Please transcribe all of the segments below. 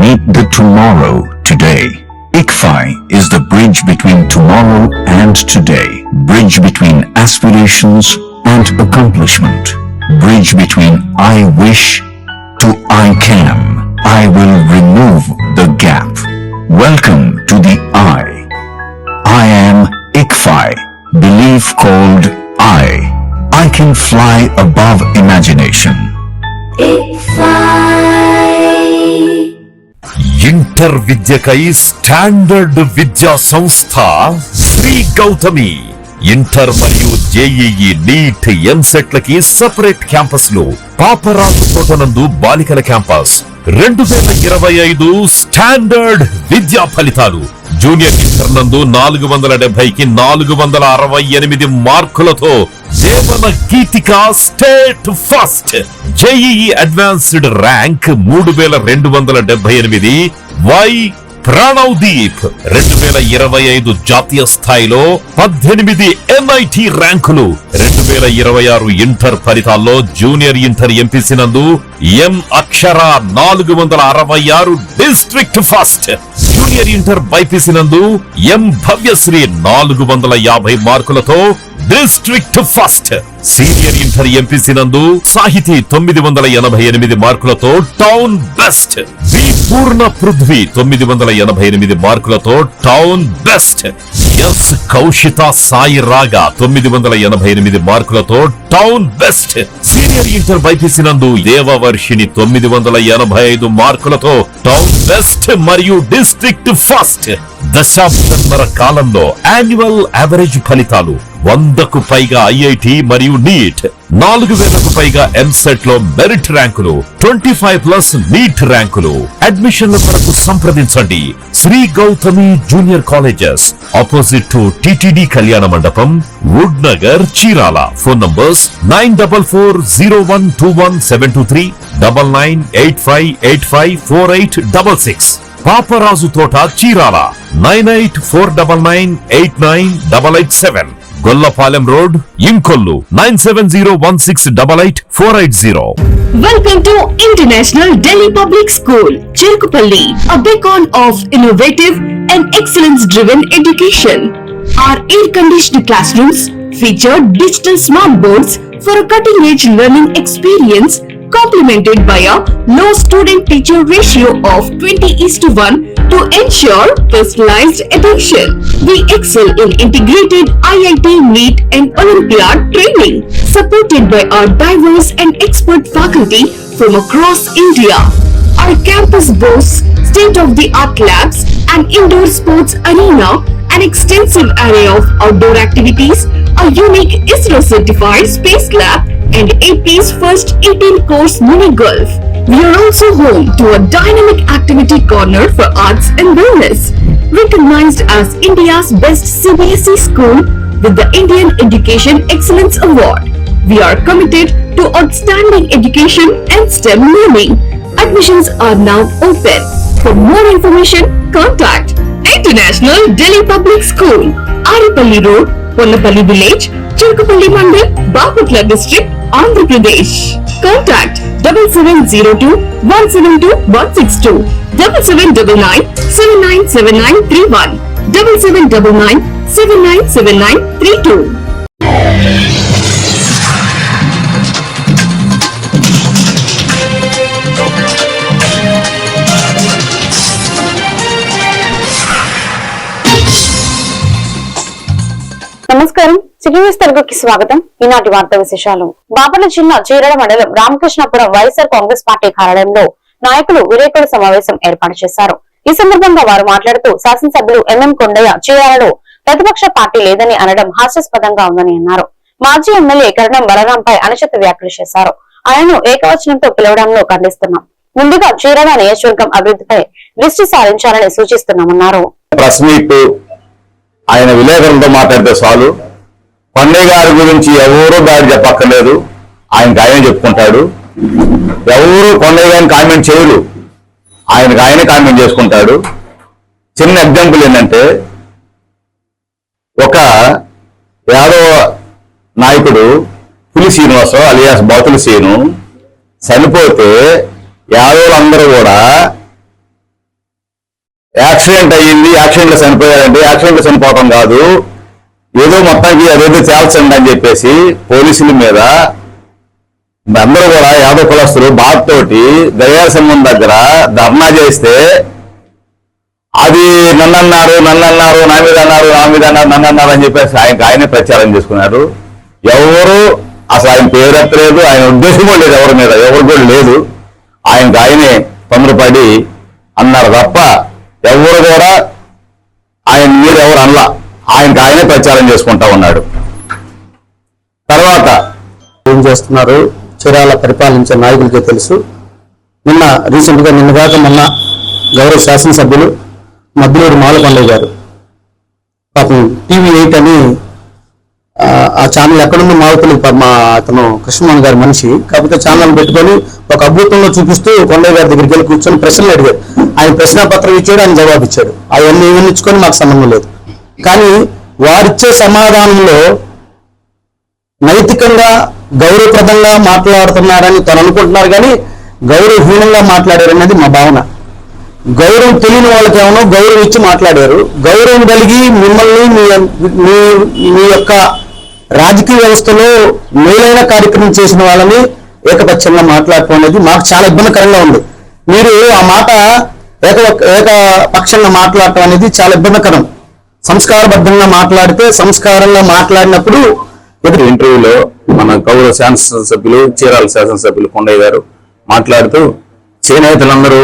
Meet the tomorrow today. ICFI is the bridge between tomorrow and today. Bridge between aspirations and accomplishment. Bridge between I wish to I can. I will remove the gap. Welcome to the I. I am ICFI. Belief called I. I can fly above imagination. Inter విద్యకై standard విద్యా సంస్థ Sri Gautami. Inter మరియు JEE, NEET, ఎంసెట్లకి separate క్యాంపస్లు. పాపరాజు తోటనందు బాలికల campus. 2025 standard విద్యా ఫలితాలు. జూనియర్ ఇంటర్ నందు 470కి 468 మార్కులతో Jeevana Geethika state first. JEE advanced rank 3278. Y Pranavdeep 2025 జాతీయ స్థాయిలో 18 ఎన్ఐటి ర్యాంకులు. 2026 ఇంటర్ ఫలితాల్లో జూనియర్ ఇంటర్ ఎంపీసీ నందు ఎం అక్షర 466 district first. Junior inter BiPC నందు ఎం భవ్యశ్రీ 450 మార్కులతో district first. Senior inter MPC నందు సాహితీ 988 మార్కులతో టౌన్ బెస్ట్. వి పూర్ణ పృథ్వీ 988 మార్కులతో town best. Yes Kaushitha Sai రాగా 988 మార్కులతో town best. Senior inter BiPC నందు దేవవర్షిని 985 మార్కులతో టౌన్ బెస్ట్ మరియు డిస్ట్రిక్ట్ ఫస్ట్. దశాబ్దన్నర కాలంలో యాన్యువల్ యావరేజ్ ఫలితాలు 100కు పైగా ఐఐటి మరియు నీట్, 4000కు పైగా ఎంసెట్ లో మెరిట్ ర్యాంకులు, 25+ నీట్ ర్యాంకులు. అడ్మిషన్ల కొరకు సంప్రదించండి Sri Gautami junior colleges, opposite to TTD Kalyana Mandapam, wood Nagar, Chirala. Phone numbers 9440121723, 9985854866. Paparaju Thota, Chirala 9849989887. Gollapalem road, Inkollu 9701688480. Welcome to International Delhi Public School, Cherukupalli, a beacon of innovative and excellence-driven education. Our air-conditioned classrooms feature digital smart boards for a cutting-edge learning experience, complemented by a low student-teacher ratio of 20:1 to ensure personalized attention. We excel in integrated IIT, NEET and Olympiad training, supported by our diverse and expert faculty from across India. Our campus boasts state-of-the-art labs, an indoor sports arena, an extensive array of outdoor activities, a unique ISRO-certified space lab, and AP's first 18-course mini golf. We are also home to a dynamic activity corner for arts and wellness, recognized as India's best CBSE school with the Indian Education Excellence Award. We are committed to outstanding education and STEM learning. Admissions are now open. For more information, contact International Delhi Public School, Aripalli Road, Ponnapalli Village, Cherukupalli Mandal, Baputla District, Andhra Pradesh. Contact 7702-172-162, 7799-797931, 7799-797932. నమస్కారం, సిటీవీస్ తెలుగుకి స్వాగతం. ఈనాటి వార్తా విశేషాలు. బాపట్ల జిల్లా చీరాల మండలం Ramakrishnapuram YSR Congress party కార్యాలయంలో నాయకులు విలేకరుల సమావేశం ఏర్పాటు చేశారు. ఈ సందర్భంగా వారు మాట్లాడుతూ శాసనసభ్యులు ఎంఎం కొండయ్య చీరాలలో ప్రతిపక్ష పార్టీ లేదని అనడం హాస్యాస్పదంగా ఉందని అన్నారు. మాజీ ఎమ్మెల్యే కరణం బలరాంపై అనుచిత వ్యాఖ్యలు చేశారు. ఆయనను ఏకవచనంతో పిలవడంలో ఖండిస్తున్నాం. ముందుగా చీరాల నియోజకవర్గం అభివృద్ధిపై దృష్టి సారించాలని సూచిస్తున్నామన్నారు. ఆయన విలేకరులతో మాట్లాడితే చాలు, కొండయ్య గారి గురించి ఎవరూ దాడి చెప్పక్కర్లేదు, ఆయనకు ఆయనే చెప్పుకుంటాడు. ఎవరు కొండయ్య గారిని కామెంట్ చేయరు, ఆయనకు ఆయనే కామెంట్ చేసుకుంటాడు. చిన్న ఎగ్జాంపుల్ ఏంటంటే, ఒక యాదవ నాయకుడు పులి శ్రీనివాసరావు అలియాస్ బాతుల శ్రీను చనిపోతే యాదవులందరూ కూడా యాక్సిడెంట్ అయ్యింది, యాక్సిడెంట్లో చనిపోయారంటే యాక్సిడెంట్లో చనిపోవటం కాదు, ఏదో మొత్తానికి అదేదో తేల్చండి అని చెప్పేసి పోలీసుల మీద అందరూ కూడా యాదవ కులస్తులు బాధతోటి దయ్యాల సంఘం దగ్గర ధర్నా చేస్తే అది నన్నన్నారు నా మీద అన్నారు నన్ను అన్నారు అని చెప్పేసి ఆయనే ప్రచారం చేసుకున్నారు. ఎవరు అసలు ఆయన పేరు ఎత్తలేదు, ఆయన ఉద్దేశం కూడా లేదు, ఎవరి మీద ఎవరు కూడా లేదు. ఆయనే తొందరపడి అన్నారు తప్ప ఎవరు కూడా ఆయన మీద ఎవరు అనలా. ఆయనే ప్రచారం చేసుకుంటా ఉన్నాడు. తర్వాత ఏం చేస్తున్నారు చీరాల పరిపాలించే నాయకులకే తెలుసు. నిన్నగాక మొన్న గౌరవ శాసనసభ్యులు మద్దిలూరు మాలకొండయ్య గారు పాపం TV8 అని ఆ ఛానల్ ఎక్కడుందో మావుతులు అతను కృష్ణమోహన్ గారి మనిషి, కాకపోతే ఛానల్ పెట్టుకొని ఒక అద్భుతంలో చూపిస్తూ కొండయ్య గారి దగ్గరికి వెళ్ళి కూర్చొని ప్రశ్నలు అడిగారు. ఆయన ప్రశ్నాపత్రం ఇచ్చాడు, ఆయన జవాబు ఇచ్చాడు. అవన్నీ ఇచ్చుకొని మాకు సంబంధం లేదు. కానీ వారిచ్చే సమాధానంలో నైతికంగా గౌరవప్రదంగా మాట్లాడుతున్నారని తను అనుకుంటున్నారు, కానీ గౌరవహీనంగా మాట్లాడారనేది మా భావన. గౌరవం తెలియని వాళ్ళకి ఏమో గౌరవం ఇచ్చి మాట్లాడారు. గౌరవం కలిగి మిమ్మల్ని మీ యొక్క రాజకీయ వ్యవస్థలో మేలైన కార్యక్రమం చేసిన వాళ్ళని ఏకపక్షంగా మాట్లాడటం అనేది మాకు చాలా ఇబ్బందికరంగా ఉంది. మీరు ఆ మాట ఏకపక్షంగా మాట్లాడటం అనేది చాలా ఇబ్బందికరం. సంస్కారబద్ధంగా మాట్లాడితే, సంస్కారంగా మాట్లాడినప్పుడు ఇంటర్వ్యూలో మన గౌరవ శాసనసభ్యులు చీరాల శాసనసభ్యులు కొండయ్య గారు మాట్లాడుతూ చేనేతలందరూ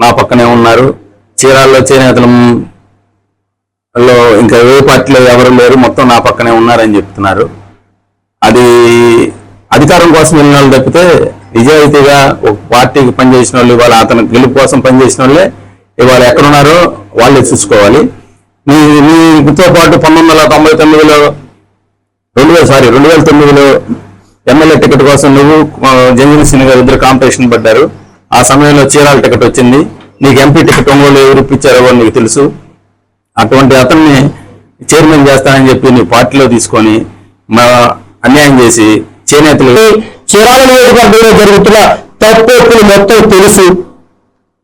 నా పక్కనే ఉన్నారు, చీరాల్లో చేనేతలలో ఇంకా ఏ పార్టీలో ఎవరు లేరు, మొత్తం నా పక్కనే ఉన్నారని చెప్తున్నారు. అది అధికారం కోసం వెళ్ళిన వాళ్ళు తప్పితే నిజాయితీగా ఒక పార్టీకి పనిచేసిన వాళ్ళు, ఇవాళ అతని గెలుపు కోసం పనిచేసిన వాళ్ళే ఇవాళ ఎక్కడున్నారో వాళ్ళే చూసుకోవాలి. మీతో పాటు 2009లో ఎమ్మెల్యే టికెట్ కోసం నువ్వు జంగిల్ సింగ్ గారు ఇద్దరు కాంపిటీషన్ పడ్డారు. ఆ సమయంలో చీరాల టికెట్ వచ్చింది. నీకు ఎంపీ టికెట్ ఒంగోలు ఎవరు ఇప్పించారో నీకు తెలుసు. అటువంటి అతన్ని చైర్మన్ చేస్తానని చెప్పి నీ పార్టీలో తీసుకొని అన్యాయం చేసి చేనేతలు చీరాల నియోజకవర్గంలో జరుగుతున్న తప్పులు మొత్తం తెలుసు.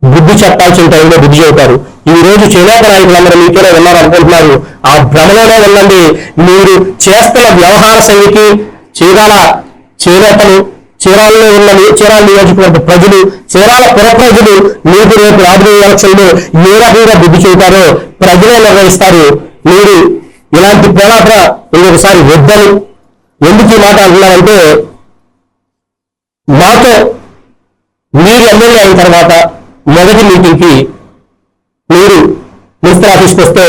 బుద్ధి చెప్పాల్సిన టైంలో బుద్ధి చెబుతారు. ఈ రోజు చేనేత నాయకులందరూ మీతోనే వెళ్ళాలనుకుంటున్నారు. ఆ భ్రమలోనే వెళ్ళండి. మీరు చేస్తున్న వ్యవహార శైలికి చేనేతలు, చీరాలలో ఉన్న చీరాల నియోజకవర్గ ప్రజలు, చీరాల పుర ప్రజలు మీకు రేపు రాబోయే ఎలక్షన్లో ఏ రకంగా బుద్ధి చెబుతారో ప్రజలే నిర్వహిస్తారు. మీరు ఇలాంటి పోరాట ఇంకొకసారి వద్దని ఎందుకు ఈ మాట అంటున్నారంటే, మాతో మీరు ఎమ్మెల్యే అయిన తర్వాత మొదటి మీటింగ్కి మీరు మున్సిపల్ ఆఫీస్కి వస్తే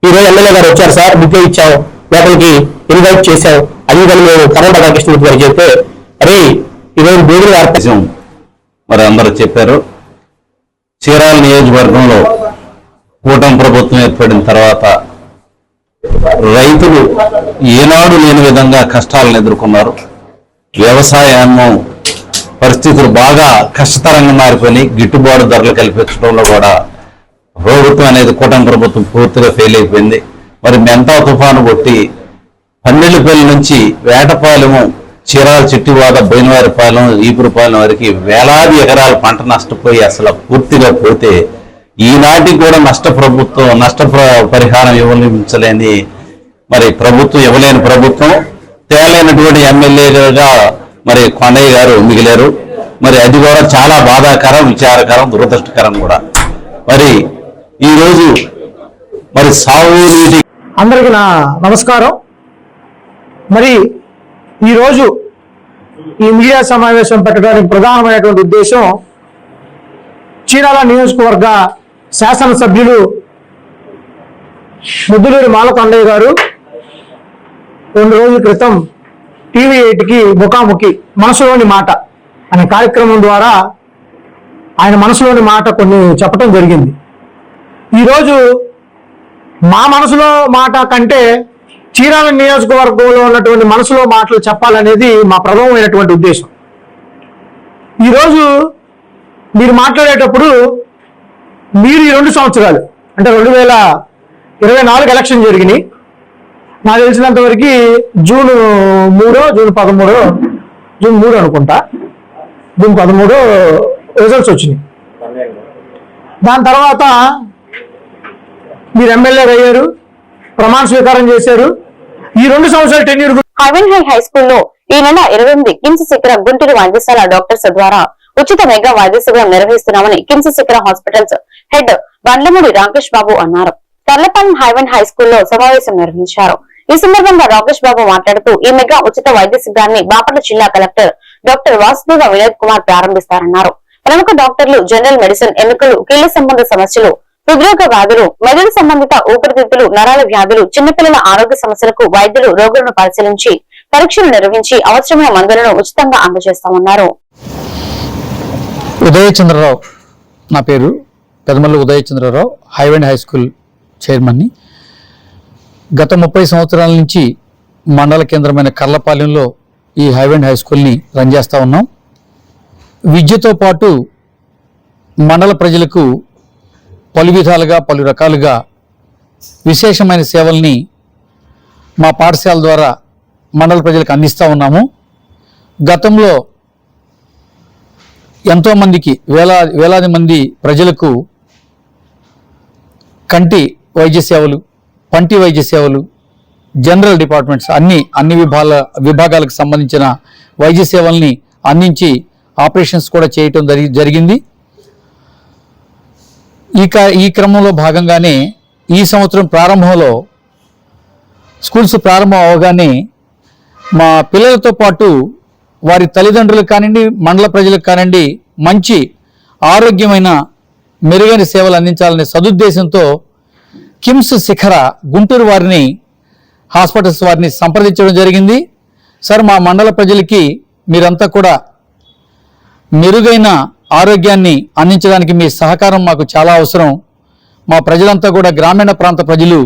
ఈరోజు ఎమ్మెల్యే గారు వచ్చారు సార్, బుక్ ఇచ్చాం, లోపలికి ఇన్వైట్ చేశాం, అది కానీ మేము కరెంట్ రామకృష్ణమూర్తి గారు చెప్తే అరే ఈరోజు బోధులు వార్తం మరి అందరూ చెప్పారు. చీరాల నియోజకవర్గంలో కూటమి ప్రభుత్వం ఏర్పడిన తర్వాత రైతులు ఏనాడు లేని విధంగా కష్టాలను ఎదుర్కొన్నారు. వ్యవసాయాన్ని పరిస్థితులు బాగా కష్టతరంగా మారిపోయి గిట్టుబాటు ధరలు కల్పించడంలో కూడా ప్రభుత్వం అనేది కూటమి ప్రభుత్వం పూర్తిగా ఫెయిల్ అయిపోయింది. మరి మెంటా తుఫాను కొట్టి పన్నెళ్ళపల్లి నుంచి వేటపాలెము, చీరాల చిట్టివాడ, బోయినవారిపాలెం, ఈపురపాలెం వరకు వేలాది ఎకరాల పంట నష్టపోయి అసలు పూర్తిగా పోతే ఈనాటికి కూడా నష్ట పరిహారం ఇవ్వలేని మరి ప్రభుత్వం, ఇవ్వలేని ప్రభుత్వం, తేలైనటువంటి ఎమ్మెల్యేగా మరి కొండయ్య గారు మిగిలారు. మరి అది కూడా చాలా బాధాకరం, విచారకరం, దురదృష్టకరం కూడా. మరి ఈరోజు మరి సాగునీటి అందరికీ నా నమస్కారం. మరి ఈరోజు ఈ మీడియా సమావేశం పెట్టడానికి ప్రధానమైనటువంటి ఉద్దేశం, చీరాల నియోజకవర్గ శాసనసభ్యులు ముద్దులూరి మాలకొండయ్య గారు 2 రోజుల క్రితం TV8కి ముఖాముఖి మనసులోని మాట అనే కార్యక్రమం ద్వారా ఆయన మనసులోని మాట కొన్ని చెప్పడం జరిగింది. ఈరోజు మా మనసులో మాట కంటే చీరాల నియోజకవర్గంలో ఉన్నటువంటి మనసులో మాటలు చెప్పాలనేది మా ప్రథమమైనటువంటి ఉద్దేశం. ఈరోజు మీరు మాట్లాడేటప్పుడు మీరు ఈ 2 సంవత్సరాలు అంటే 2024 ఎలక్షన్ జరిగినాయి. నాకు తెలిసినంత వరకు జూన్ 3 అనుకుంటా, జూన్ 13 రిజల్ట్స్ వచ్చినాయి. దాని తర్వాత మీరు ఎమ్మెల్యేగా అయ్యారు, ప్రమాణ స్వీకారం చేశారు. ఈ 2 సంవత్సరాల టెన్యూర్ హైవెన్ హై స్కూల్లో ఈ నెల 28 కిమ్స్ శిఖర గుంటూరు వైద్యశాల డాక్టర్స్ ద్వారా ఉచిత మెగా వైద్య శిబిరం నిర్వహిస్తున్నామని కిమ్స్ శిఖర హాస్పిటల్స్ హెడ్ బండ్లమూడి రాకేష్ బాబు అన్నారు. తర్లపాలెం హైవెన్ హై స్కూల్లో సమావేశం నిర్వహించారు. ఈ సందర్భంగా రాకేష్ బాబు మాట్లాడుతూ ఈ మెగా ఉచిత వైద్య శిబిరాన్ని బాపట్ల జిల్లా కలెక్టర్ డాక్టర్ వాసుదేవ వినోద్ కుమార్ ప్రారంభిస్తారన్నారు. ప్రముఖ డాక్టర్లు జనరల్ మెడిసిన్, ఎన్నికలు, కీళ్ల సంబంధ సమస్యలు, హృద్రోగ వ్యాధులు, మెదడు సంబంధిత ఊపిరితిత్తులు, నరాల వ్యాధులు, చిన్నపిల్లల ఆరోగ్య సమస్యలకు వైద్యులు రోగులను పరిశీలించి పరీక్షలు నిర్వహించి అవసరమైన మందులను ఉచితంగా అందజేస్తామన్నారు. ఉదయచంద్రరావు నా పేరు, పెదమల్లి ఉదయచంద్రరావు, హైవెన్ హై స్కూల్ చైర్మన్ని. గత 30 సంవత్సరాల నుంచి మండల కేంద్రమైన కర్లపాలెంలో ఈ హైవెన్ హై స్కూల్ని రన్ చేస్తూ ఉన్నాం. విద్యతో పాటు మండల ప్రజలకు పలు విధాలుగా, పలు రకాలుగా విశేషమైన సేవల్ని మా పాఠశాల ద్వారా మండల ప్రజలకు అందిస్తూ ఉన్నాము. గతంలో ఎంతోమందికి వేలాది మంది ప్రజలకు కంటి వైద్య సేవలు, పంటి వైద్య సేవలు, జనరల్ డిపార్ట్మెంట్స్ అన్ని విభాగాలకు సంబంధించిన వైద్య సేవల్ని అందించి ఆపరేషన్స్ కూడా చేయటం జరిగింది. ఈ క్రమంలో భాగంగానే ఈ సంవత్సరం ప్రారంభంలో స్కూల్స్ ప్రారంభం అవగానే మా పిల్లలతో పాటు వారి తల్లిదండ్రులకు కానివ్వండి, మండల ప్రజలకు కానివ్వండి, మంచి ఆరోగ్యమైన మెరుగైన సేవలు అందించాలనే సదుద్దేశంతో కిమ్స్ శిఖర గుంటూరు వారిని హాస్పిటల్స్ వారిని సంప్రదించడం జరిగింది. సార్, మా మండల ప్రజలకి మీరంతా కూడా మెరుగైన ఆరోగ్యాన్ని అందించడానికి మీ సహకారం మాకు చాలా అవసరం. మా ప్రజలంతా కూడా గ్రామీణ ప్రాంత ప్రజలు,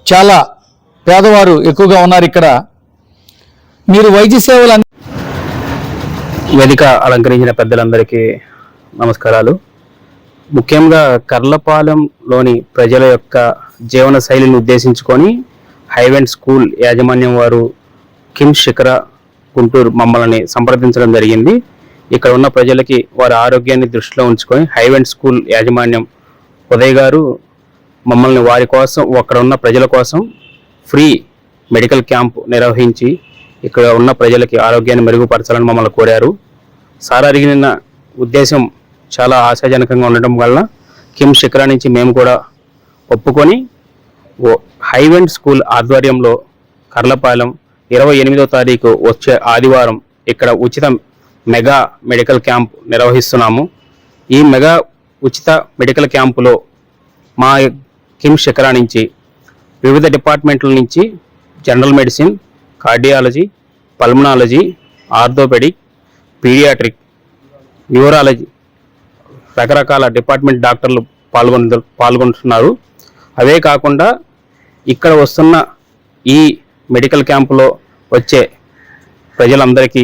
చాలా పేదవారు ఎక్కువగా ఉన్నారు. ఇక్కడ మీరు వైద్య సేవలు వేదిక అలంకరించిన పెద్దలందరికీ నమస్కారాలు. ముఖ్యంగా కర్లపాలెంలోని ప్రజల యొక్క జీవన శైలిని ఉద్దేశించుకొని హైవెన్ స్కూల్ యాజమాన్యం వారు కిమ్స్ శిఖర గుంటూరు మమ్మల్ని సంప్రదించడం జరిగింది. ఇక్కడ ఉన్న ప్రజలకి వారి ఆరోగ్యాన్ని దృష్టిలో ఉంచుకొని హైవెన్ స్కూల్ యాజమాన్యం ఉదయ్ గారు మమ్మల్ని వారి కోసం, అక్కడ ఉన్న ప్రజల కోసం ఫ్రీ మెడికల్ క్యాంప్ నిర్వహించి ఇక్కడ ఉన్న ప్రజలకి ఆరోగ్యాన్ని మెరుగుపరచాలని మమ్మల్ని కోరారు. సార్ అడిగిన ఉద్దేశం చాలా ఆశాజనకంగా ఉండటం వలన కిమ్స్ శిఖర నుంచి మేము కూడా ఒప్పుకొని హైవెన్ స్కూల్ ఆధ్వర్యంలో కర్లపాలెం 28వ తారీఖు వచ్చే ఆదివారం ఇక్కడ ఉచిత మెగా మెడికల్ క్యాంప్ నిర్వహిస్తున్నాము. ఈ మెగా ఉచిత మెడికల్ క్యాంపులో మా కిమ్స్ శిఖర నుంచి వివిధ డిపార్ట్మెంట్ల నుంచి general medicine, cardiology, pulmonology, orthopaedic, paediatric, neurology రకరకాల డిపార్ట్మెంట్ డాక్టర్లు పాల్గొంటున్నారు. అవే కాకుండా ఇక్కడ వస్తున్న ఈ మెడికల్ క్యాంపులో వచ్చే ప్రజలందరికీ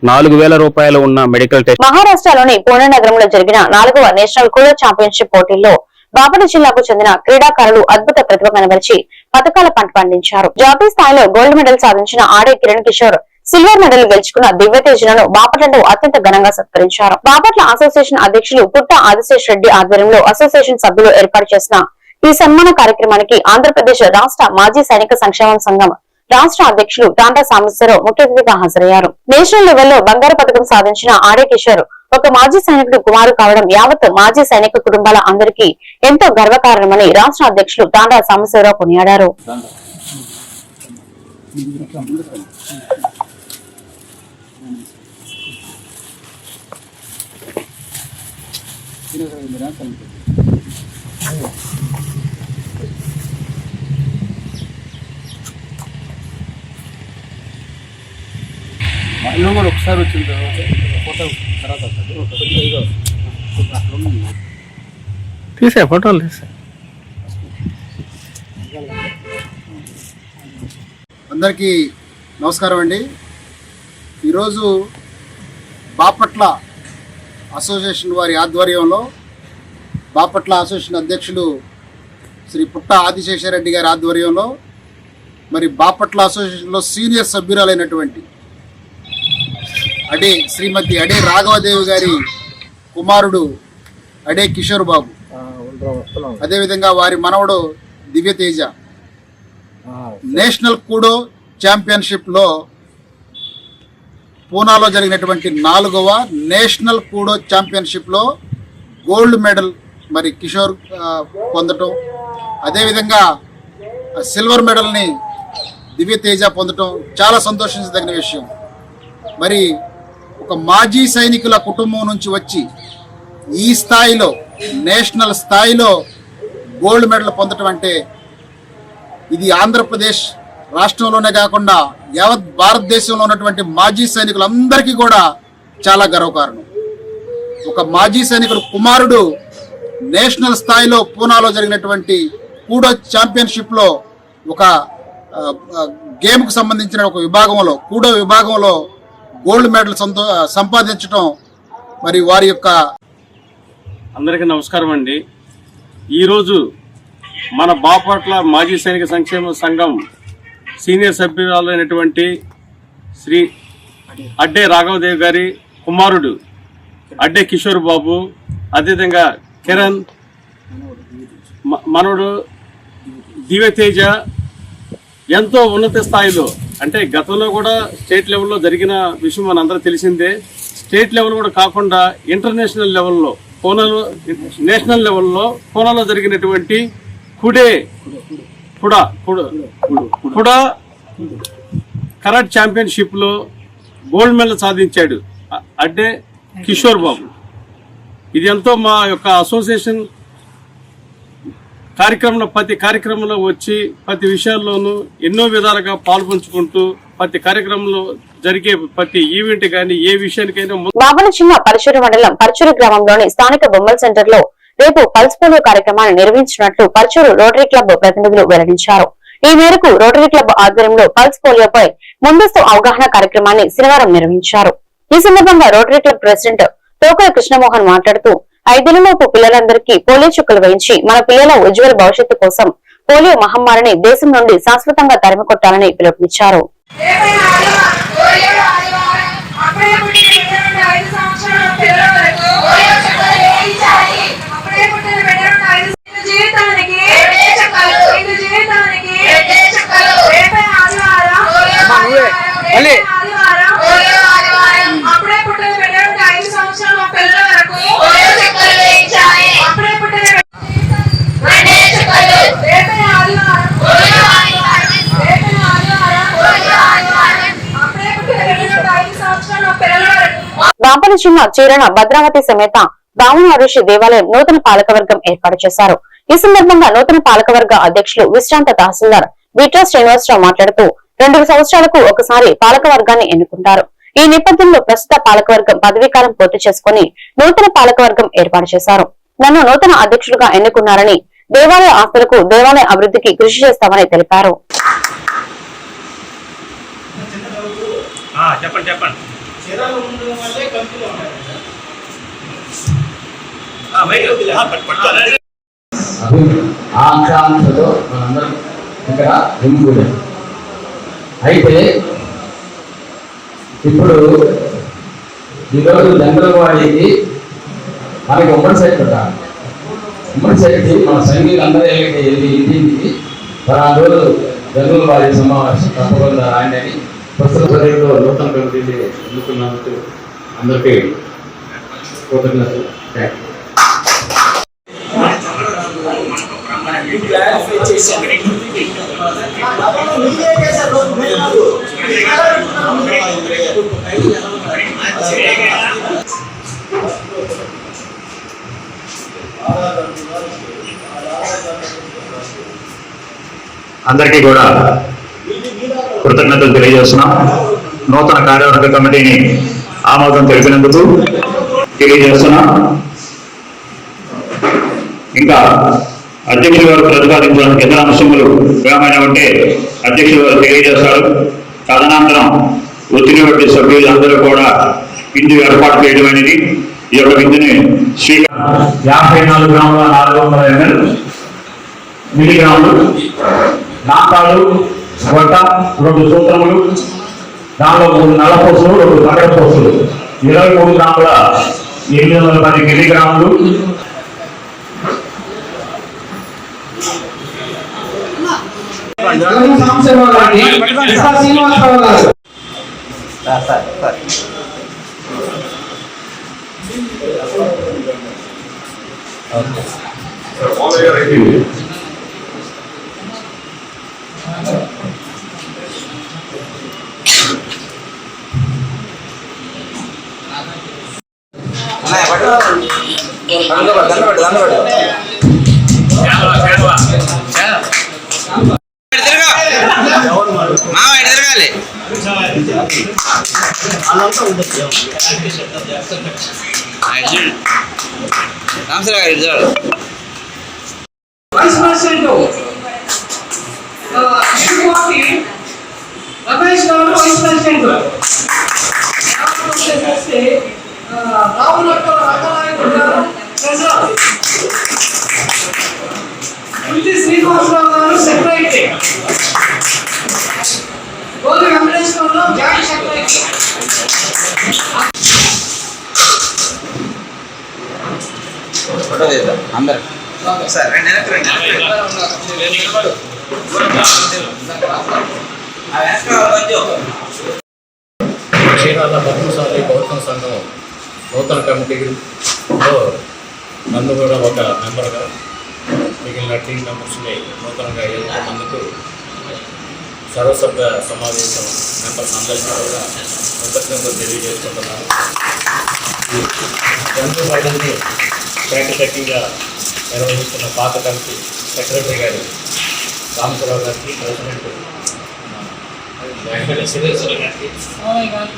4,000 రూపాయలు ఉన్న మెడికల్ టెస్ట్. మహారాష్ట్రలోని పూణే నగరంలో జరిగిన 4వ నేషనల్ కూలర్ ఛాంపియన్షిప్ పోటీల్లో బాపట్ల జిల్లాకు చెందిన క్రీడాకారులు అద్భుత ప్రతిభ కనబరిచి పథకాల పంట పండించారు. జాతీయ స్థాయిలో గోల్డ్ మెడల్ సాధించిన ఆడే కిరణ్ కిషోర్, సిల్వర్ మెడల్ గెలుచుకున్న దివ్యతేజలను బాపట్లలో అత్యంత ఘనంగా సత్కరించారు. బాపట్ల అసోసియేషన్ అధ్యక్షులు పుట్ట ఆదిశేష్ రెడ్డి ఆధ్వర్యంలో అసోసియేషన్ సభ్యులు ఏర్పాటు చేసిన ఈ సన్మాన కార్యక్రమానికి ఆంధ్రప్రదేశ్ రాష్ట్ర మాజీ సైనిక సంక్షేమ సంఘం రాష్ట్ర అధ్యక్షులు తాండా సాంబశివరావు ముఖ్య అతిథిగా హాజరయ్యారు. నేషనల్ లెవెల్లో బంగారు పథకం సాధించిన ఆడే కిషోర్ ఒక మాజీ సైనికుడు కుమారు కావడం యావత్ మాజీ సైనిక కుటుంబాల అందరికీ ఎంతో గర్వకారణమని రాష్ట్ర అధ్యక్షులు తాండా సాంబశివరావు కొనియాడారు. ఒకసారి వచ్చిన ఫోటో తర్వాత తీసే ఫోటోలు తీసే. అందరికీ నమస్కారం అండి. ఈరోజు బాపట్ల అసోసియేషన్ వారి ఆధ్వర్యంలో బాపట్ల అసోసియేషన్ అధ్యక్షులు శ్రీ పుట్ట ఆదిశేషరెడ్డి గారి ఆధ్వర్యంలో మరి బాపట్ల అసోసియేషన్లో సీనియర్ సభ్యురాలైనటువంటి శ్రీమతి అడే రాఘవదేవి గారి కుమారుడు అడే కిషోర్ బాబు అదేవిధంగా వారి మనవడు దివ్యతేజ నేషనల్ కూడో ఛాంపియన్షిప్లో పూనాలో జరిగినటువంటి 4వ నేషనల్ కూడో ఛాంపియన్షిప్లో గోల్డ్ మెడల్ మరి కిషోర్ పొందటం, అదేవిధంగా సిల్వర్ మెడల్ని దివ్యతేజ పొందటం చాలా సంతోషించదగిన విషయం. మరి ఒక మాజీ సైనికుల కుటుంబం నుంచి వచ్చి ఈ స్థాయిలో నేషనల్ స్థాయిలో గోల్డ్ మెడల్ పొందటం అంటే ఇది ఆంధ్రప్రదేశ్ రాష్ట్రంలోనే కాకుండా యావత్ భారతదేశంలో ఉన్నటువంటి మాజీ సైనికులందరికీ కూడా చాలా గర్వకారణం. ఒక మాజీ సైనికుడు కుమారుడు నేషనల్ స్థాయిలో పూనాలో జరిగినటువంటి కూడో ఛాంపియన్షిప్లో ఒక గేమ్కు సంబంధించిన ఒక విభాగంలో కూడో విభాగంలో గోల్డ్ మెడల్ సంపాదించడం మరి వారి యొక్క. అందరికీ నమస్కారం అండి. ఈరోజు మన బాపట్ల మాజీ సైనిక సంక్షేమ సంఘం సీనియర్ సభ్యురాలు అయినటువంటి శ్రీ అడ్డే రాఘవదేవ్ గారి కుమారుడు అడ్డే కిషోర్ బాబు, అదేవిధంగా కిరణ్ మనవడు దివ్యతేజ ఎంతో ఉన్నత స్థాయిలో, అంటే గతంలో కూడా స్టేట్ లెవెల్లో జరిగిన విషయం మనందరూ తెలిసిందే. స్టేట్ లెవెల్ కూడా కాకుండా ఇంటర్నేషనల్ లెవెల్లో పూనాలో, నేషనల్ లెవెల్లో పూనాలో జరిగినటువంటి కూడా కరాటే ఛాంపియన్షిప్లో గోల్డ్ మెడల్ సాధించాడు అంటే కిషోర్ బాబు. ఇది ఎంతో మా యొక్క అసోసియేషన్ కార్యక్రమంలో ప్రతి కార్యక్రమంలో వచ్చి ప్రతి విషయాల్లోనూ ఎన్నో విధాలుగా పాల్పంచుకుంటూ ప్రతి కార్యక్రమంలో జరిగే ప్రతి ఈవెంట్ కానీ ఏ విషయానికైనా. బాపట్ల పరచూరు మండలం పరచూరు గ్రామంలోని స్థానిక బొమ్మల సెంటర్ లో రేపు పల్స్ పోలియో కార్యక్రమాన్ని నిర్వహించినట్లు పరచూరు రోటరీ క్లబ్ ప్రతినిధులు వెల్లడించారు. ఈ మేరకు రోటరీ క్లబ్ ఆధ్వర్యంలో పల్స్ పోలియోపై ముందస్తు అవగాహన కార్యక్రమాన్ని శనివారం నిర్వహించారు. ఈ సందర్భంగా రోటరీ క్లబ్ ప్రెసిడెంట్ తోకల కృష్ణమోహన్ మాట్లాడుతూ 5 ఏళ్లలోపు పిల్లలందరికీ పోలియో చుక్కలు వేయించి మన పిల్లల ఉజ్వల భవిష్యత్తు కోసం పోలియో మహమ్మారిని దేశం నుండి శాశ్వతంగా తరిమికొట్టాలని పిలుపునిచ్చారు. బాపట్ల జిల్లా చీరణ భద్రావతి సమేత దామోదర దేవాలయం నూతన పాలకవర్గం ఏర్పాటు చేశారు. ఈ సందర్భంగా నూతన పాలకవర్గ అధ్యక్షులు విశ్రాంత తహసీల్దార్ విట్రా శ్రీనివాసరావు మాట్లాడుతూ 2 సంవత్సరాలకు ఒకసారి పాలకవర్గాన్ని ఎన్నుకుంటారు. ఈ నేపథ్యంలో ప్రస్తుత పాలకవర్గం పదవీకాలం పూర్తి చేసుకుని నూతన పాలకవర్గం ఏర్పాటు చేశారు. నన్ను నూతన అధ్యక్షులుగా ఎన్నుకున్నారని, దేవాలయ ఆస్తులకు దేవాలయ అభివృద్ధికి కృషి చేస్తామని తెలిపారు. ఆకాంక్షతో మనందరం ఇక్కడ నింపుకున్నాం. అయితే ఇప్పుడు ఈరోజు జంగలవాడికి మనకి ఉమ్మడి సైట్ పెట్టాలి. ఉమ్మడి సైట్కి మన సైనికులు అందరూ వెళ్ళి ఇంటికి 10 రోజులు జంగలవాడి సమావేశం తప్పకుండా రాయండి. ప్రస్తుత ప్రజల్లో నూతన కమిటీని ఎన్నుకున్నందుకు అందరికీ కృతజ్ఞతలు. అందరికీ కూడా కృతజ్ఞతలు తెలియజేస్తున్నాం. నూతన కార్యవర్గ కమిటీని ఆమోదం తెలిపినందుకు తెలియజేస్తున్నాం. ఇంకా అధ్యక్షులు గారు ప్రతిపాదించడానికి ఇతర అంశములు ఏమైనా ఉంటే అధ్యక్షులు గారు తెలియజేస్తారు. తదనంతరం ఒత్తిడి వంటి సభ్యులందరూ కూడా విందు ఏర్పాటు చేయడం అనేది ఈ యొక్క విందుని 54 గ్రాముల 400 ml మిలిగ్రాములు నాకాలు గొట్ట 2 సూత్రములు, దానిలో 3 నల్ల పోసులు 2 పగడ పోసులు 23 గ్రాముల 810 మిలిగ్రాములు సాంబశివరావు గారిని ఎస్ఆర్ శ్రీనివాసరావు గారు. వైస్ ప్రెసిడెంట్ రమేష్ గారు వైస్ ప్రెసిడెంట్ రావునక్కల రంగనాయకుడు గారు ట్రెజరర్ శ్రీనివాసరావు గారు సెక్రటరీ గోధి వెంకటేశ్వరరావు జాయింట్ సెక్రటరీ అందరు సార్ చీరాల పద్మశాలి గౌతమ సంఘం నూతన కమిటీలో నన్ను కూడా ఒక మెంబర్గా మిగిలిన టీం మెంబర్స్ని నూతనంగా ఎన్నుకున్నందుకు సర్వసభ్య సమావేశం మెంబర్స్ అందరికీ కూడా కృతజ్ఞతలు తెలియజేసుకుంటున్నాను. ఈ జనరల్ రైడర్ని చాకచక్యంగా నిర్వహిస్తున్న పాత కమిటీ సెక్రటరీ గారు రామచంద్రరావు గారికి, ప్రెసిడెంట్ వెంకటేశ్వర గారికి,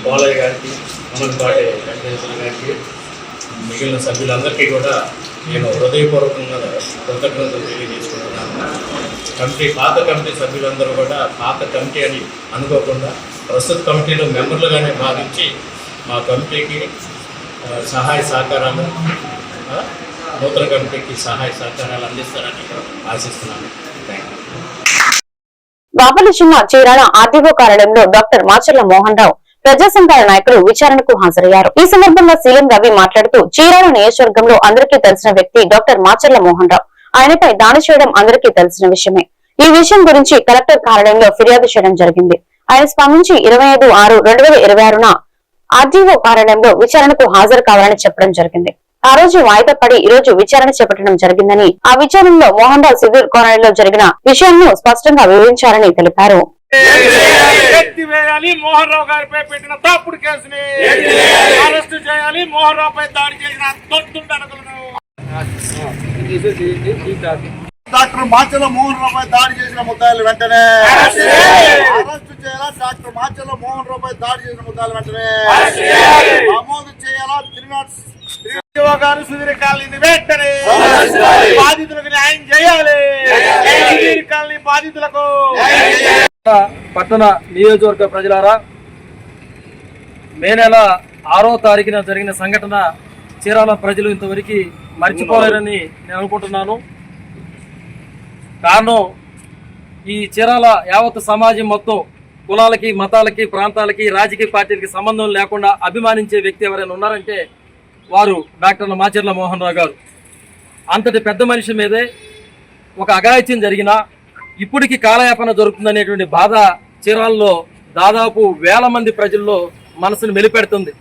పోలయ్య గారికి, మునగపాటి వెంకటేశ్వర గారికి, మిగిలిన సభ్యులందరికీ కూడా నేను హృదయపూర్వకంగా కృతజ్ఞతలు తెలియజేసుకుంటున్నాను. పాత కమిటీ సభ్యులందరూ కూడా పాత కమిటీ అని అనుకోకుండా ప్రస్తుత కమిటీలో మెంబర్లుగానే భావించి మా కమిటీకి సహాయ సహకారాలు, నూతన కమిటీకి సహాయ సహకారాలు అందిస్తారని ఆశిస్తున్నాను. Thank you. బాపట్ల జిల్లా చీరాల ఆర్డీఓ కార్యాలయంలో డాక్టర్ మాచర్ల మోహన్ రావు ప్రజా సంఘాల నాయకులు విచారణకు హాజరయ్యారు. ఈ సందర్భంగా సీఎం రవి మాట్లాడుతూ చీరాల నియోజకవర్గంలో అందరికీ తెలిసిన వ్యక్తి డాక్టర్ మాచర్ల మోహన్ రావు. ఆయనపై దాడి చేయడం అందరికీ తెలిసిన విషయమే. ఈ విషయం గురించి కలెక్టర్ కార్యాలయంలో ఫిర్యాదు చేయడం జరిగింది. ఆయన స్పందించి 25/6/2026న ఆర్డీఓ కార్యాలయంలో విచారణకు హాజరు కావాలని చెప్పడం జరిగింది. ఆ రోజు వాయిదా పడి ఈ రోజు విచారణ చేపట్టడం జరిగిందని, ఆ విచారణలో మోహన్ రావు సివిల్ కాలనీలో జరిగిన విషయాన్ని స్పష్టంగా వివరించాలని తెలిపారు. మోహన్ రావు గారిపై పెట్టిన తప్పుడు కేసుని అరెస్టు చేయాలి. మోహన్ రావు పై దాడి చేసిన డాక్టర్ మాచర్ల మోహన్ రావు పై దాడి చేసిన ముద్దాయిలు వెంటనే అరెస్టు చేయాలా. డాక్టర్ మాచర్ల మోహన్ రావు పై దాడి చేసిన ముద్దాయిలు వెంటనే నమోదు చేయాలా. గారు సుధీర్ కాలనీ వెంటనే బాధితులకు న్యాయం చేయాలి. సుధీర్ కాలనీ బాధితులకు. పట్టణ నియోజకవర్గ ప్రజలారా, మే నెల 6వ తారీఖున జరిగిన సంఘటన చీరాల ప్రజలు ఇంతవరకు మర్చిపోలేరని నేను అనుకుంటున్నాను. కారణం, ఈ చీరాల యావత్ సమాజం మొత్తం కులాలకి, మతాలకి, ప్రాంతాలకి, రాజకీయ పార్టీలకి సంబంధం లేకుండా అభిమానించే వ్యక్తి ఎవరైనా ఉన్నారంటే వారు డాక్టర్ మాచర్ల మోహన్ రావు గారు. అంతటి పెద్ద మనిషి మీదే ఒక అఘాయిత్యం జరిగినా ఇప్పటికి కాలయాపన జరుగుతుందనేటువంటి బాధ చీరాల్లో దాదాపు 1000 మంది ప్రజల్లో మనసును మెలిపెడుతుంది.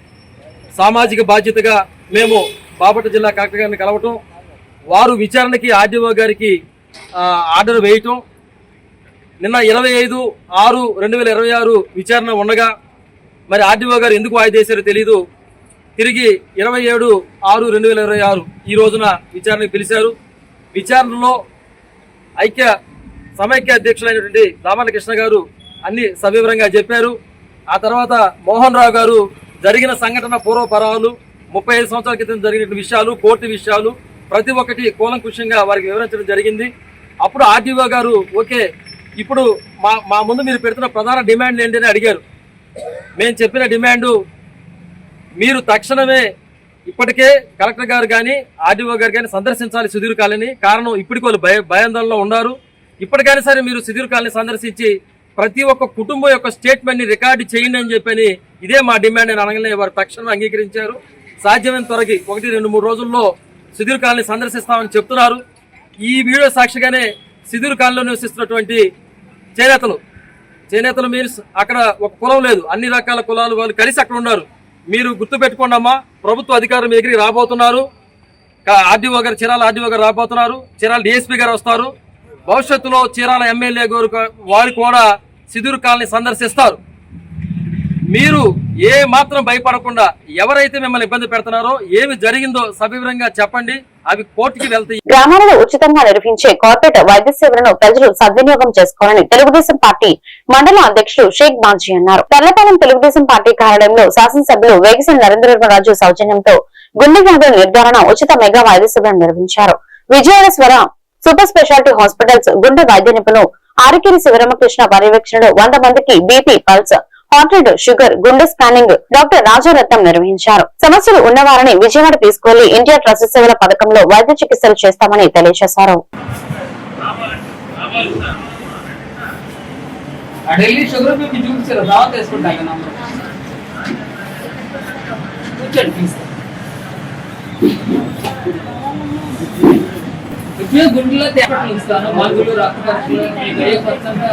సామాజిక బాధ్యతగా మేము బాపట్ల జిల్లా కలెక్టర్ గారిని కలవటం, వారు విచారణకి ఆర్డీఓ గారికి ఆర్డర్ వేయటం, నిన్న 25/6/2026 విచారణ ఉండగా మరి ఆర్డీఓ గారు ఎందుకు వాయిదా చేశారో తెలీదు. తిరిగి 27/6/2026 ఈ రోజున విచారణకు పిలిచారు. విచారణలో సమైక్య అధ్యక్షులైనటువంటి దామర్ల కృష్ణ గారు అన్ని సవివరంగా చెప్పారు. ఆ తర్వాత మోహన్ రావు గారు జరిగిన సంఘటన పూర్వపరాలు, 35 సంవత్సరాల క్రితం జరిగిన విషయాలు, కోర్టు విషయాలు ప్రతి ఒక్కటి కూలంకుషంగా వారికి వివరించడం జరిగింది. అప్పుడు ఆర్డీఓ గారు ఓకే, ఇప్పుడు మా ముందు మీరు పెడుతున్న ప్రధాన డిమాండ్ ఏంటని అడిగారు. మేము చెప్పిన డిమాండు, మీరు తక్షణమే ఇప్పటికే కలెక్టర్ గారు కానీ ఆర్డీఓ గారు కానీ సందర్శించాలి సుధీర్ కాలనీ. కారణం, ఇప్పటికి వాళ్ళు భయాందోళనలో ఉన్నారు. ఇప్పటికైనా సరే మీరు సుధీర్ కాలనీ సందర్శించి ప్రతి ఒక్క కుటుంబం యొక్క స్టేట్మెంట్ ని రికార్డు చేయండి అని చెప్పని ఇదే మా డిమాండ్ అని అనగానే వారు తక్షణం అంగీకరించారు. సాధ్యమైన త్వరకి 1-2-3 రోజుల్లో సుధీర్ కాలనీ సందర్శిస్తామని చెప్తున్నారు. ఈ వీడియో సాక్షిగానే సుధీర్ కాలనీలో నివసిస్తున్నటువంటి చేనేతలు చేనేతలు మీన్స్ అక్కడ ఒక కులం లేదు, అన్ని రకాల కులాలు వాళ్ళు కలిసి అక్కడ ఉన్నారు. మీరు గుర్తుపెట్టుకోండి అమ్మా, ప్రభుత్వ అధికారులు మీ దగ్గరికి రాబోతున్నారు. ఆర్డీఓ గారు, చీరాల ఆర్డీఓ గారు రాబోతున్నారు, చీరాల డిఎస్పీ గారు వస్తారు. భవిష్యత్తులో చీరాల ఎమ్మెల్యే గారు వారు కూడా సిదూరు కాలనీ సందర్శిస్తారు. మీరు ఏ మాత్రం భయపడకుండా ఎవరైతే మిమ్మల్ని ఇబ్బంది పెడుతున్నారో, ఏమి జరిగిందో సవివరంగా చెప్పండి, అవి కోర్టుకి వెళ్తాయి. గ్రామాలలో ఉచితంగా నిర్వహించే కార్పొరేట్ వైద్య సేవలను ప్రజలు సద్వినియోగం చేసుకోవాలని తెలుగుదేశం పార్టీ మండల అధ్యక్షుడు షేక్ బాజీ అన్నారు. తెల్లపాలెం తెలుగుదేశం పార్టీ కార్యాలయంలో శాసనసభ్యులు వేగిసెల నరేంద్రరాజు సౌజన్యంతో గుండె వ్యాధుల నిర్ధారణ ఉచిత మెగా వైద్య సేవలను నిర్వహించారు. విజయవాడ స్వర సూపర్ స్పెషాలిటీ హాస్పిటల్స్ గుండె వైద్య నిపుణులు ఆరికేరి శివరామకృష్ణ పర్యవేక్షణలో 100 మందికి BP, pulse, heart rate, sugar, గుండె స్కానింగ్ డాక్టర్ రాజారత్నం నిర్వహించారు. సమస్యలు ఉన్నవారిని విజయవాడ తీసుకెళ్లి ఇండియా ట్రస్ట్ సేవల పథకంలో వైద్య చికిత్సలు చేస్తామని తెలియజేశారు. గుండెలో తేపట్లు ఇస్తాను, మందులు, రక్త పరీక్షలు మీకు ఏ ఖర్చంగా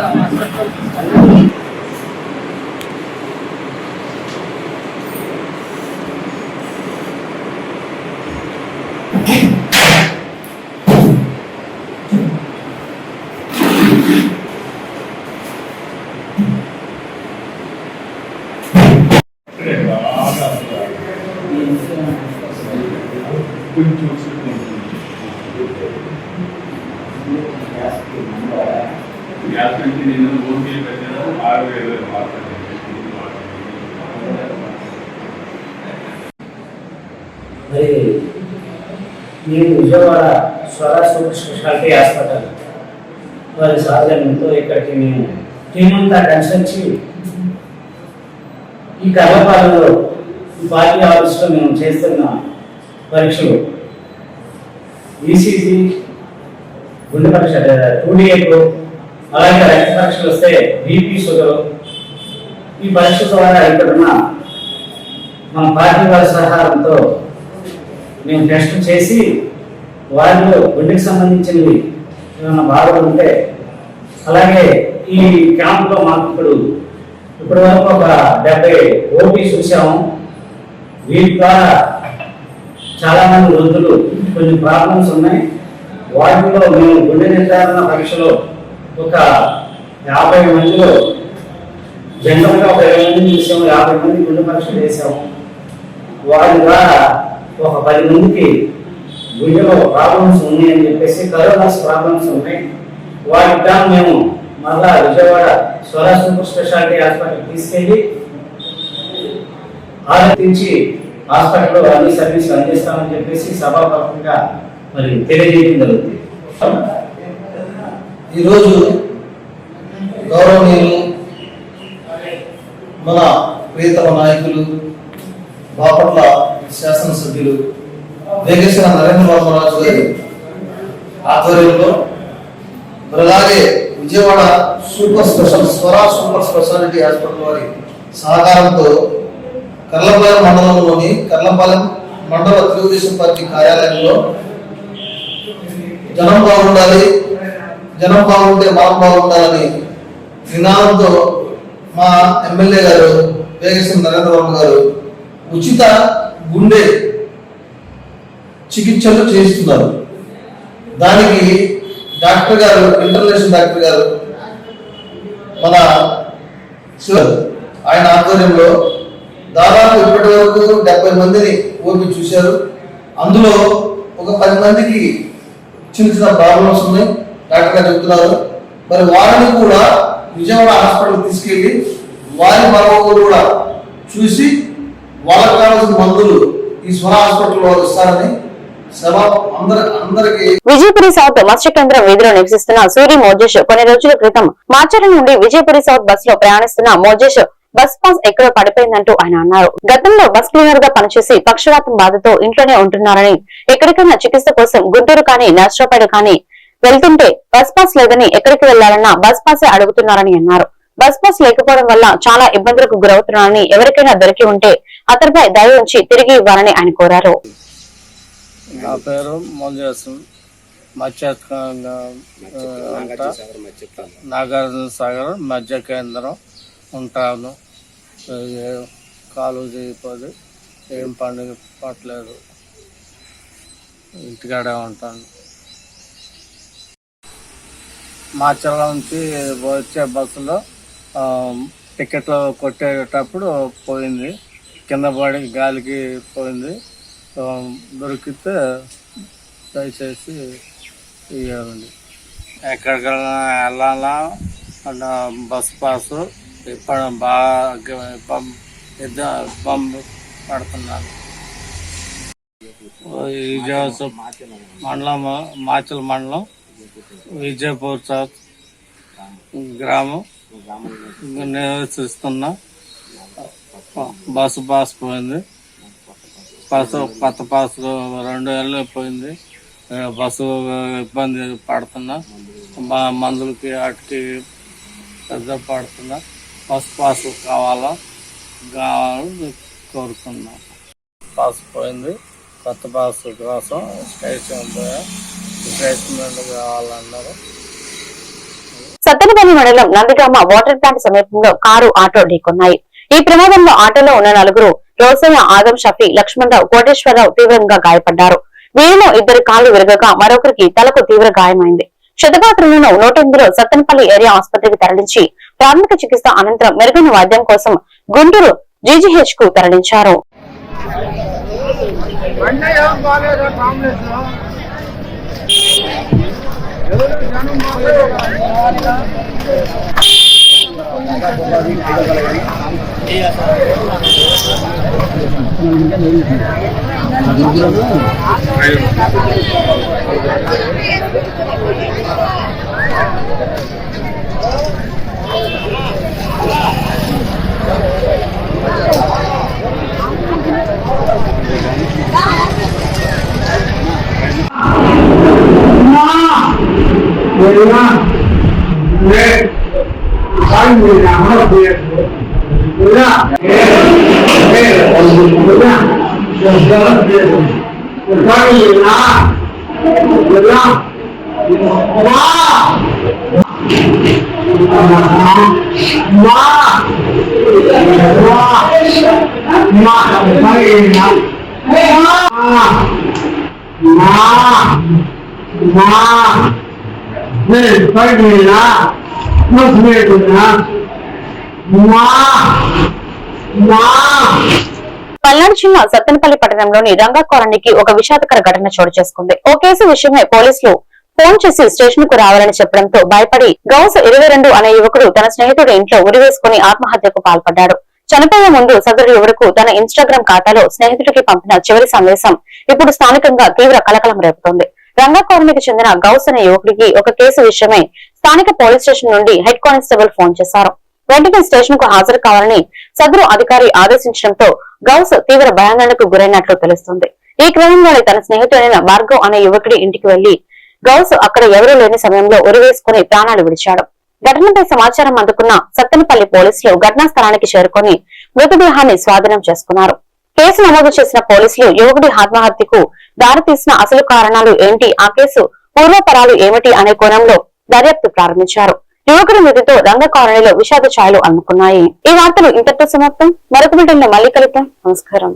మరి నేను విజయవాడ స్వర సూపర్ స్పెషాలిటీ హాస్పిటల్ వారి సహజంతో ఇక్కడికి మేము టీం అంతా కలిసి ఈ కర్లపాలెంలో ఈ పార్టీ ఆఫీస్లో మేము చేస్తున్న పరీక్షలు ఈసీజీ, గుండె పరీక్ష, 2DA, అలాగే రక్త పరీక్షలు వస్తే బీపీ, షుగర్, ఈ పరీక్ష ద్వారా ఇక్కడున్న మన పార్టీ వారి సహకారంతో మేము టెస్ట్ చేసి వారిలో గుండెకి సంబంధించినవి ఏమైనా బాధలు ఉంటే, అలాగే ఈ క్యాంపులో మాకు ఇప్పటి వరకు ఒక 70 ఓపీ చూసాము. వీటి ద్వారా చాలా మంది వృద్ధులు కొన్ని ప్రాబ్లమ్స్ ఉన్నాయి. వాటిలో మేము గుండె నిర్ధారణ పరీక్షలో ఒక 50 మందిలో జనరల్గా ఒక 20 మంది చూసాము, 50 మంది గుండె పరీక్ష చేసాము. వారి ద్వారా ఒక 10 మందికి గుండెలో ప్రాబ్లమ్స్ ఉన్నాయని చెప్పేసి, కరోనాస్ ప్రాబ్లమ్స్ ఉన్నాయి. వాటికి గాను మేము మళ్ళా విజయవాడ స్వర సూపర్ స్పెషాలిటీ హాస్పిటల్ తీసుకెళ్ళి ఆలోచించి హాస్పిటల్లో అన్ని సర్వీసులు అందిస్తామని చెప్పేసి సభాపరంగా మరి తెలియజేయడం జరుగుతుంది. ఈరోజు గౌరవనీయులు మన ప్రియతమ నాయకులు బాపట్ల శాసనసభ్యులు వేగేశ్వర నరేంద్రరాజు గారి ఆధ్వర్యంలో, అలాగే విజయవాడ స్వర సూపర్ స్పెషాలిటీ హాస్పిటల్ వారి సహకారంతో కర్లపాలెం మండలంలోని కర్లపాలెం మండల తెలుగుదేశం పార్టీ కార్యాలయంలో జనం బాగుండాలి, జనం బాగుంటే మనం బాగుండాలని నినాదంతో మా ఎమ్మెల్యే గారు వేగేశ్వర నరేంద్రబాబు గారు ఉచిత గుండె చికిత్సలు చేస్తున్నారు. దానికి డాక్టర్ గారు, ఇంటర్నేషనల్ డాక్టర్ గారు మన ఆయన ఆధ్వర్యంలో దాదాపు ఇప్పటి వరకు 70 మందిని ఓపీ చూశారు. అందులో ఒక 10 మందికి చిన్న చిన్న ప్రాబ్లమ్స్ ఉన్నాయి డాక్టర్ గారు చెప్తున్నారు. మరి వారిని కూడా విజయవాడ హాస్పిటల్ తీసుకెళ్లి వారి బాగోగులు కూడా చూసి వాళ్ళకి కావాల్సిన మందులు ఈ స్వర హాస్పిటల్ వారు ఇస్తారని విజయపురి సౌత్ మత్స్య కేంద్రం వీధిలో నివసిస్తున్న సూరి మోజేష్ కొన్ని రోజుల క్రితం మార్చడం నుండి విజయపురి సౌత్ బస్ లో ప్రయాణిస్తున్న మోజేష్ బస్ పాస్ ఎక్కడో పడిపోయిందంటూ ఆయన అన్నారు. గతంలో బస్ క్లీనర్ గా పనిచేసి పక్షవాతం బాధతో ఇంట్లోనే ఉంటున్నారని, ఎక్కడికైనా చికిత్స కోసం గుంటూరు కానీ నర్సరావుపేట కానీ వెళ్తుంటే బస్ పాస్ లేదని ఎక్కడికి వెళ్లాలన్నా బస్ పాసే అడుగుతున్నారని అన్నారు. బస్ పాస్ లేకపోవడం వల్ల చాలా ఇబ్బందులకు గురవుతున్నారని, ఎవరికైనా దొరికి ఉంటే అతనిపై దయ ఉంచి తిరిగి ఇవ్వాలని ఆయన కోరారు. నా పేరు మోజేసు. నాగార్జున సాగర్ మధ్య కేంద్రం ఉంటాను. కాలు చేయకపోతే ఏం పండుగ పట్టలేదు, ఇంటికాడే ఉంటాను. మాచర్ల నుంచి వచ్చే బస్సులో టికెట్లు కొట్టేటప్పుడు పోయింది, కింద పడి గాలికి పోయింది. దొరికితే దయచేసి ఇవ్వండి. ఎక్కడికైనా వెళ్ళాలా బస్ పాసు ఇప్పుడు బాగా ఇబ్బంది పడుతున్నాను. మండలం మాచల్ మండలం విజయపూర్ చౌక్ గ్రామం నివసిస్తున్నా. బస్సు పాస్ పోయింది, కొత్త పాస్ 2 ఏళ్ళు పోయింది. బస్సు ఇబ్బంది పడుతున్నా, మందులకి వాటికి పెద్ద పడుతున్నా. బస్సు పాస్ కావాలని కోరుకున్నా. పాస్ పోయింది, కొత్త పాస్ కోసం స్టేట్మెంట్ కావాలన్నారు. సత్తెనపల్లి మండలం నందిగామ వాటర్ ప్లాంట్ సమీపంలో కారు ఆటో ఢీకొన్నాయి. ఈ ప్రమాదంలో ఆటోలో ఉన్న 4 రోసయ్య, ఆదం షఫీ, లక్ష్మణరావు, కోటేశ్వరరావు తీవ్రంగా గాయపడ్డారు. వీరిలో 2 కాళ్లు విరగగా మరొకరికి తలకు తీవ్ర గాయమైంది. క్షతగాత్రులను 108లో సత్తెనపల్లి ఏరియా ఆసుపత్రికి తరలించి ప్రాథమిక చికిత్స అనంతరం మెరుగైన వైద్యం కోసం గుంటూరు జీజీహెచ్ కు తరలించారు. పల్నాడు జిల్లా సత్తెనపల్లి పట్టణంలోని రంగా కాలనీకి ఒక విషాదకర ఘటన చోటు చేసుకుంది. ఓ కేసు విషయమై పోలీసులు ఫోన్ చేసి స్టేషన్ కు రావాలని చెప్పడంతో భయపడి గౌస్ 22 అనే యువకుడు తన స్నేహితుడి ఇంట్లో ఉరివేసుకుని ఆత్మహత్యకు పాల్పడ్డాడు. చనిపోయే ముందు సదరు యువకుడు తన ఇన్స్టాగ్రామ్ ఖాతాలో స్నేహితుడికి పంపిన చివరి సందేశం ఇప్పుడు స్థానికంగా తీవ్ర కలకలం రేపుతోంది. రంగా కాలనీకి చెందిన గౌస్ అనే యువకుడికి ఒక కేసు విషయమై స్థానిక పోలీస్ స్టేషన్ నుండి హెడ్ కానిస్టేబుల్ ఫోన్ చేశారు. వెంటనే స్టేషన్ కు హాజరు కావాలని సదరు అధికారి ఆదేశించడంతో గౌస్ తీవ్ర భయాందోళనకు గురైనట్లు తెలుస్తుంది. ఈ క్రమంలోనే తన స్నేహితుడైన భార్గవ్ అనే యువకుడి ఇంటికి వెళ్లి గౌస్ అక్కడ ఎవరూ లేని సమయంలో ఉరివేసుకుని ప్రాణాలు విడిచాడు. ఘటనపై సమాచారం అందుకున్న సత్తెనపల్లి పోలీసులు ఘటనా స్థలానికి చేరుకుని మృతదేహాన్ని స్వాధీనం చేసుకున్నారు. కేసు నమోదు చేసిన పోలీసులు యువకుడి ఆత్మహత్యకు దారితీసిన అసలు కారణాలు ఏంటి, ఆ కేసు పూర్వపరాలు ఏమిటి అనే కోణంలో దర్యాప్తు ప్రారంభించారు. యువకుడి మృతితో రంగ కాలనీలో విషాద ఛాయలు అలుముకున్నాయి. ఈ వార్తలు ఇంతటితో సమాప్తం. మరొక బిడ్డల్లో మళ్ళీ కలుద్దాం. నమస్కారం.